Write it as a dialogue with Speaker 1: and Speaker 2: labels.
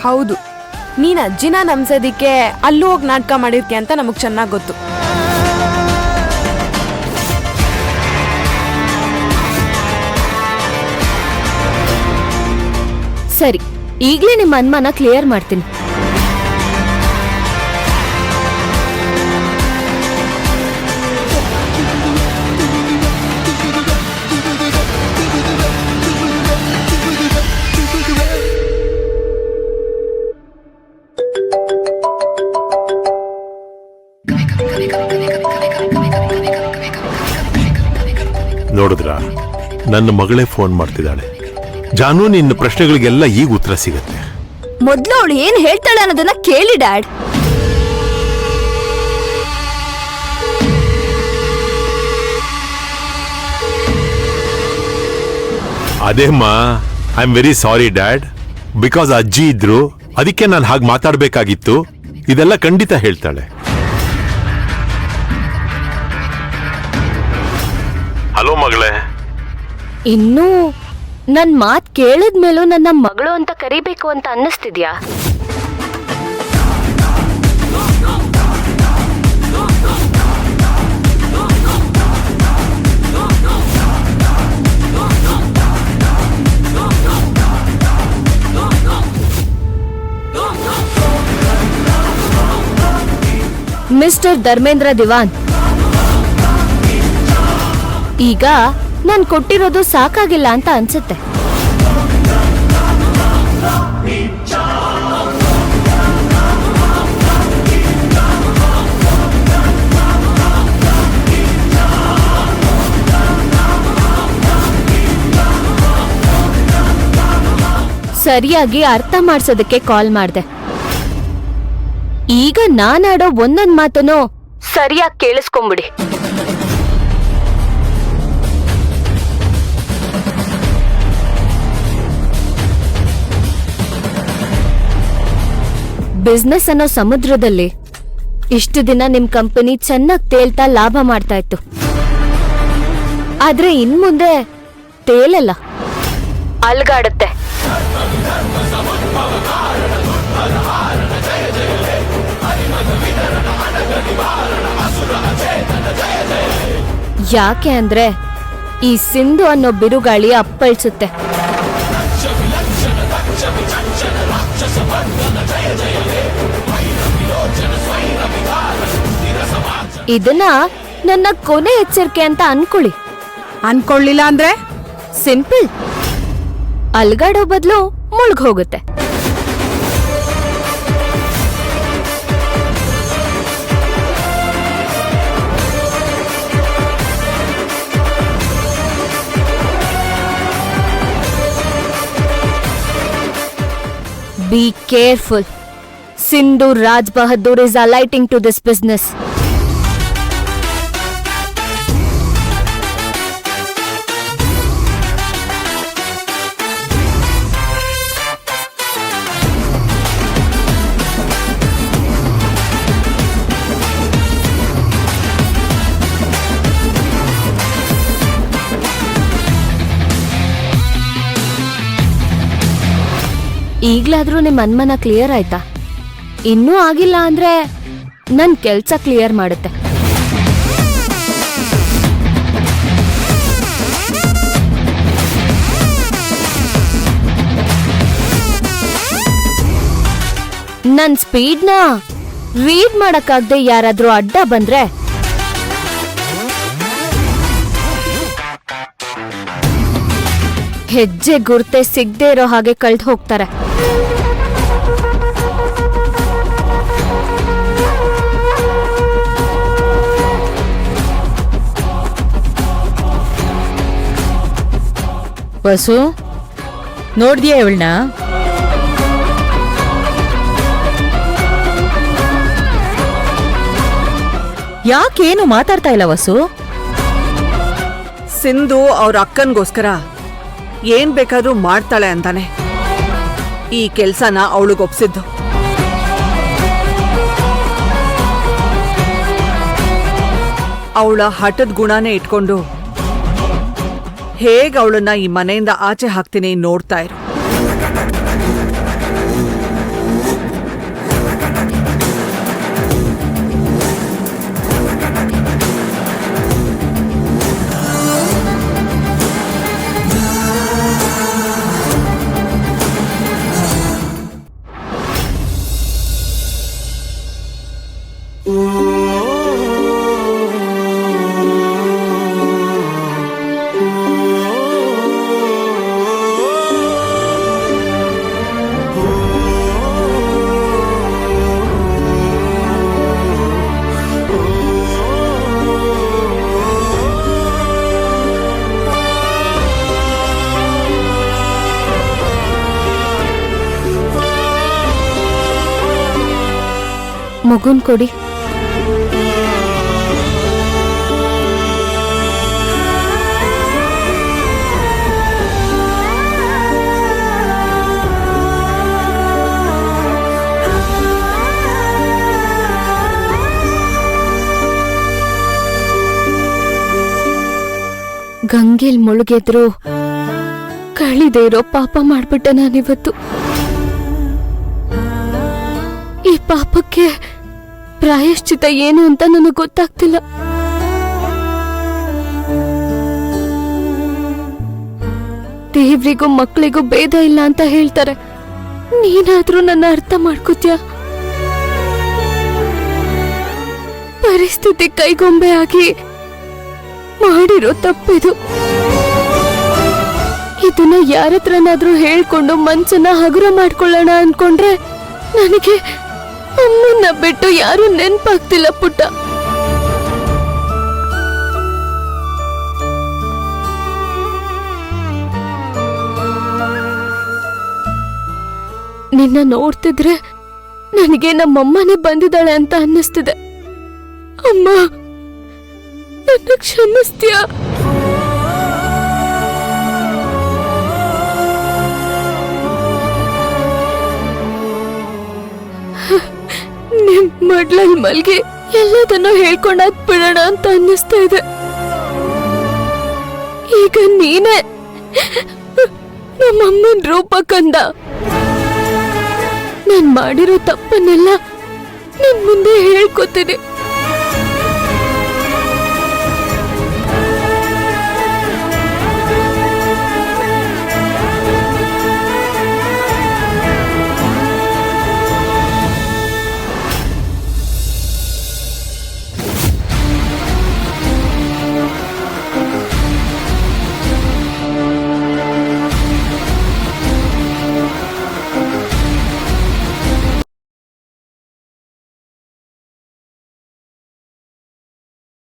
Speaker 1: ಹೌದು, ನೀನ್ ಅಜ್ಜಿನ ನಂಬ್ಸೋದಿಕ್ಕೆ ಅಲ್ಲೂ ಹೋಗಿ ನಾಟಕ ಮಾಡಿರ್ತೀಯ ಅಂತ ನಮಗ್ ಚೆನ್ನಾಗ್ ಗೊತ್ತು.
Speaker 2: ಸರಿ, ಈಗ್ಲೇ ನಿಮ್ಮ ಅನುಮಾನ ಕ್ಲಿಯರ್ ಮಾಡ್ತೀನಿ.
Speaker 3: ನೋಡಿದ್ರ, ನನ್ನ ಮಗಳೇ ಫೋನ್ ಮಾಡ್ತಿದ್ದಾಳೆ. ಜಾನು, ನಿನ್ನ ಪ್ರಶ್ನೆಗಳಿಗೆಲ್ಲ ಈಗ ಉತ್ತರ ಸಿಗತ್ತೆ.
Speaker 2: ಮೊದ್ಲು ಅವಳು ಏನ್ ಹೇಳ್ತಾಳೆ ಅನ್ನೋದನ್ನ ಕೇಳಿ ಡ್ಯಾಡ್.
Speaker 3: ಅದೇಮ್ಮ, I am very sorry dad. Because ಅಜ್ಜಿ ಇದ್ರು, ಅದಕ್ಕೆ ನಾನು ಹಾಗೆ ಮಾತಾಡ್ಬೇಕಾಗಿತ್ತು. ಇದೆಲ್ಲ ಖಂಡಿತ ಹೇಳ್ತಾಳೆ. ಹಲೋ ಮಗಳೇ.
Speaker 2: ಇನ್ನೂ ನನ್ ಮಾತ್ ಕೇಳಿದ್ಮೇಲೂ ನನ್ನ ಮಗಳು ಅಂತ ಕರಿಬೇಕು ಅಂತ ಅನ್ನಿಸ್ತಿದ್ಯಾ? ಮಿಸ್ಟರ್ ಧರ್ಮೇಂದ್ರ ದಿವಾನ್, ಈಗ ನಾನ್ ಕೊಟ್ಟಿರೋದು ಸಾಕಾಗಿಲ್ಲ ಅಂತ ಅನ್ಸುತ್ತೆ. ಸರಿಯಾಗಿ ಅರ್ಥ ಮಾಡ್ಸೋದಕ್ಕೆ ಕಾಲ್ ಮಾಡ್ದೆ. ಈಗ ನಾನಾಡೋ ಒಂದೊಂದ್ ಮಾತನ್ನು ಸರಿಯಾಗಿ ಕೇಳಿಸ್ಕೊಂಬಿಡಿ. ಬಿಸ್ನೆಸ್ ಅನ್ನೋ ಸಮುದ್ರದಲ್ಲಿ ಇಷ್ಟು ದಿನ ನಿಮ್ ಕಂಪನಿ ಚೆನ್ನಾಗಿ ತೇಲ್ತಾ ಲಾಭ ಮಾಡ್ತಾ ಇತ್ತು. ಆದ್ರೆ ಇನ್ಮುಂದೆ ತೇಲಲ್ಲ, ಅಲ್ಗಾಡುತ್ತೆ. ಯಾಕೆ ಅಂದ್ರೆ ಈ ಸಿಂಧು ಅನ್ನೋ ಬಿರುಗಾಳಿ ಅಪ್ಪಳಿಸುತ್ತೆ. ಇದನ್ನ ನನ್ನ ಕೊನೆ ಎಚ್ಚರಿಕೆ ಅಂತ
Speaker 1: ಅನ್ಕೊಳ್ಳಿಲ್ಲ ಅಂದ್ರೆ
Speaker 2: ಸಿಂಪಲ್, ಅಲ್ಗಾಡೋ ಬದಲು ಮುಳುಗ್ ಹೋಗುತ್ತೆ. Be careful. Sindhu Raj Bahadur is alighting to this business. ಈಗ್ಲಾದ್ರೂ ನಿಮ್ಮ ಅನುಮಾನ ಕ್ಲಿಯರ್ ಆಯ್ತಾ? ಇನ್ನೂ ಆಗಿಲ್ಲ ಅಂದ್ರೆ ನನ್ ಕೆಲ್ಸ ಕ್ಲಿಯರ್ ಮಾಡುತ್ತೆ. ನನ್ ಸ್ಪೀಡ್ನ ರೀಡ್ ಮಾಡಕ್ಕಾಗ್ದೆ ಯಾರಾದ್ರೂ ಅಡ್ಡ ಬಂದ್ರೆ ಹೆಜ್ಜೆ ಗುರ್ತೆ ಸಿಗದೆ ಇರೋ ಹಾಗೆ ಕಳ್ದು ಹೋಗ್ತಾರೆ.
Speaker 4: ವಸು, ನೋಡ್ದ್ಯಾ ಇವಳನ್ನ? ಯಾಕೇನು ಮಾತಾಡ್ತಾ ಇಲ್ಲ ವಸು?
Speaker 1: ಸಿಂಧು ಅವ್ರ ಅಕ್ಕನ್ಗೋಸ್ಕರ ಏನ್ ಬೇಕಾದ್ರೂ ಮಾಡ್ತಾಳೆ ಅಂತಾನೆ ಈ ಕೆಲ್ಸನ ಅವಳಿಗೊಪ್ಸಿದ್ದು. ಅವಳ ಹಠದ ಗುಣನೇ ಇಟ್ಕೊಂಡು ಹೇಗ್ ಅವಳನ್ನ ಈ ಮನೆಯಿಂದ ಆಚೆ ಹಾಕ್ತೀನಿ ನೋಡ್ತಾ ಇರು.
Speaker 2: ಮಗುನ್ ಕೊಡಿ. ಗಂಗೆಲ್ ಮುಳುಗೆದ್ರು ಕಳಿದೇ ಇರೋ ಪಾಪ ಮಾಡ್ಬಿಟ್ಟೆ ನಾನಿವತ್ತು. ಈ ಪಾಪಕ್ಕೆ ಪ್ರಾಯಶ್ಚಿತ ಏನು ಅಂತ ನನಗೆ ಗೊತ್ತಾಗ್ತಿಲ್ಲ. ದೇವ್ರಿಗೂ ಮಕ್ಕಳಿಗೂ ಭೇದ ಇಲ್ಲ ಅಂತ ಹೇಳ್ತಾರೆ. ನೀನಾದ್ರೂ ನನ್ನ ಅರ್ಥ ಮಾಡ್ಕೋತ್ಯಾ? ಪರಿಸ್ಥಿತಿ ಕೈಗೊಂಬೆ ಆಗಿ ಮಾಡಿರೋ ತಪ್ಪಿದು. ಇದನ್ನ ಯಾರತ್ರನಾದ್ರೂ ಹೇಳ್ಕೊಂಡು ಮನ್ಸನ್ನ ಹಗುರ ಮಾಡ್ಕೊಳ್ಳೋಣ ಅನ್ಕೊಂಡ್ರೆ ನನಗೆ ಅಮ್ಮನ್ನ ಬಿಟ್ಟು ಯಾರು ನೆನ್ಪಾಗ್ತಿಲ್ಲ ಪುಟ್ಟ. ನಿನ್ನ ನೋಡ್ತಿದ್ರೆ ನನಗೆ ನಮ್ಮಮ್ಮನೇ ಬಂದಿದ್ದಾಳೆ ಅಂತ ಅನ್ನಿಸ್ತಿದೆ. ಅಮ್ಮ, ನನ್ನ ಕ್ಷಮಿಸ್ತೀಯಾ? ನಿಮ್ ಮಡ್ಲಲ್ಲಿ ಮಲ್ಗಿ ಎಲ್ಲದನ್ನು ಹೇಳ್ಕೊಂಡಾದ್ ಬಿಡೋಣ ಅಂತ ಅನ್ನಿಸ್ತಾ ಇದೆ. ಈಗ ನೀನೇ ನಮ್ಮಮ್ಮನ್ ರೂಪ ಕಂದ. ನಾನ್ ಮಾಡಿರೋ ತಪ್ಪನ್ನೆಲ್ಲ ನಿನ್ ಮುಂದೆ ಹೇಳ್ಕೊತೀನಿ.